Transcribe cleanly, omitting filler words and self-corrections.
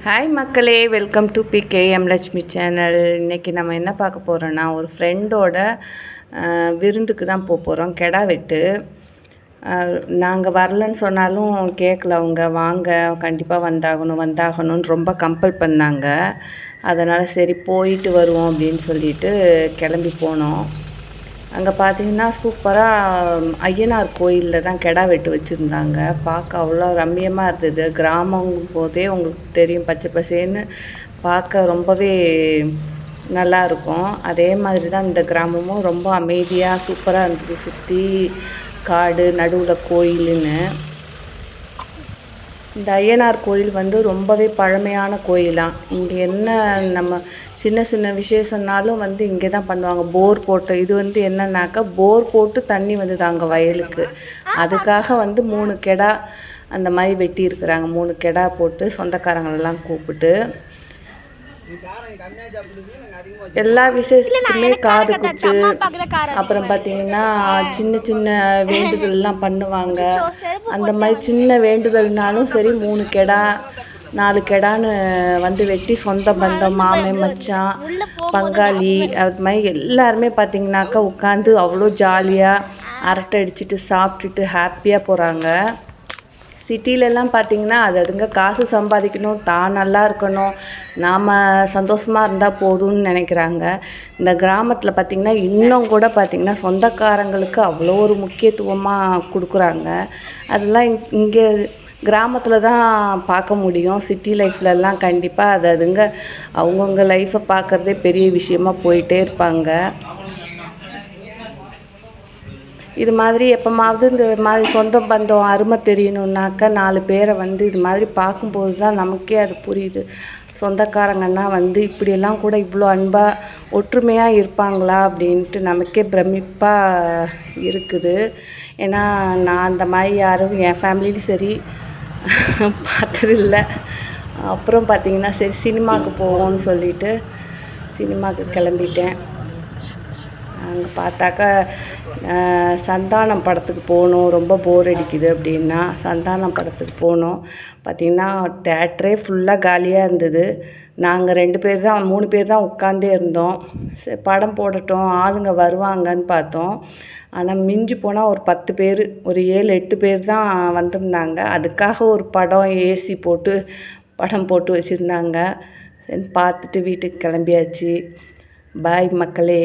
Hi மக்களே, welcome to PKM Lakshmi channel. இன்றைக்கி நம்ம என்ன பார்க்க போகிறோன்னா, ஒரு ஃப்ரெண்டோட விருந்துக்கு தான் போகிறோம். கெடா வெட்டு. நாங்கள் வரலன்னு சொன்னாலும் கேட்கல. அவங்க வாங்க, கண்டிப்பாக வந்தாகணும்னு ரொம்ப கம்பல் பண்ணாங்க. அதனால் சரி போயிட்டு வருவோம் அப்படின்னு சொல்லிட்டு கிளம்பி போனோம். அங்கே பார்த்தீங்கன்னா சூப்பராக ஐயனார் கோயிலில் தான் கெடா வெட்டு வச்சுருந்தாங்க. பார்க்க அவ்வளோ ரம்மியமாக இருந்தது. கிராமம் போதே உங்களுக்கு தெரியும், பச்சை பசேன்னு பார்க்க ரொம்பவே நல்லாயிருக்கும். அதே மாதிரி தான் இந்த கிராமமும் ரொம்ப அமைதியாக சூப்பராக இருந்தது. சுற்றி காடு, நடுவில் கோயிலுன்னு. இந்த ஐயனார் கோயில் வந்து ரொம்பவே பழமையான கோயிலாம். இங்கே என்ன நம்ம சின்ன சின்ன விசேஷம்னாலும் வந்து இங்கே தான் பண்ணுவாங்க. போர் போட்டு இது வந்து என்னன்னாக்கா, போர் போட்டு தண்ணி வந்தது அங்கே வயலுக்கு. அதுக்காக வந்து 3 கெடா அந்த மாதிரி வெட்டியிருக்கிறாங்க. 3 கெடா போட்டு சொந்தக்காரங்களெல்லாம் கூப்பிட்டு எல்லா விசேஷத்துக்குமே காது குத்து, அப்புறம் பார்த்திங்கன்னா சின்ன சின்ன வேண்டுதல்லாம் பண்ணுவாங்க. அந்த மாதிரி சின்ன வேண்டுதல்னாலும் சரி 3 கெடா 4 கெடான்னு வந்து வெட்டி சொந்த பந்தம், மாமன் மச்சான், பங்காளி, அது மாதிரி எல்லாருமே பார்த்திங்கனாக்கா உட்காந்து அவ்வளோ ஜாலியாக அரட்டை அடிச்சுட்டு சாப்பிட்டுட்டு ஹாப்பியாக போகிறாங்க. சிட்டிலெல்லாம் பார்த்திங்கன்னா அதுங்க காசு சம்பாதிக்கணும், தான் நல்லா இருக்கணும், நாம் சந்தோஷமாக இருந்தால் போதும்னு நினைக்கிறாங்க. இந்த கிராமத்தில் பார்த்திங்கன்னா இன்னும் கூட பார்த்திங்கன்னா சொந்தக்காரங்களுக்கு அவ்வளோ ஒரு முக்கியத்துவமாக கொடுக்குறாங்க. அதெல்லாம் இங்கே கிராமத்தில் தான் பார்க்க முடியும். சிட்டி லைஃப்லலாம் கண்டிப்பாக அதுங்க அவங்கவுங்க லைஃப்பை பார்க்குறதே பெரிய விஷயமாக போயிட்டே இருப்பாங்க. இது மாதிரி எப்போமாவது இந்த மாதிரி சொந்த பந்தம் அருமை தெரியணுன்னாக்கா 4 பேரை வந்து இது மாதிரி பார்க்கும்போது தான் நமக்கே அது புரியுது. சொந்தக்காரங்கன்னா வந்து இப்படியெல்லாம் கூட இவ்வளோ அன்பாக ஒற்றுமையாக இருப்பாங்களா அப்படின்ட்டு நமக்கே பிரமிப்பாக இருக்குது. ஏன்னா நான் அந்த மாதிரி யாரும் என் ஃபேமிலியும் சரி பார்த்ததில்லை. அப்புறம் பார்த்திங்கன்னா சரி சினிமாவுக்கு போவோம்னு சொல்லிவிட்டு சினிமாவுக்கு கிளம்பிட்டேன். அங்கே பார்த்தாக்கா சந்தானம் படத்துக்கு போகணும், ரொம்ப போர் அடிக்குது அப்படின்னா சந்தானம் படத்துக்கு போனோம். பார்த்திங்கன்னா தேட்டரே ஃபுல்லாக காலியாக இருந்தது. நாங்கள் 3 பேர் தான் உட்காந்தே இருந்தோம். சரி படம் போடட்டும், ஆளுங்க வருவாங்கன்னு பார்த்தோம். ஆனால் மிஞ்சி போனால் ஒரு 10 பேர், ஒரு 7-8 பேர் தான் வந்திருந்தாங்க. அதுக்காக ஒரு படம் ஏசி போட்டு படம் போட்டு வச்சுருந்தாங்க. சரி பார்த்துட்டு வீட்டுக்கு கிளம்பியாச்சு. பாய் மக்களே.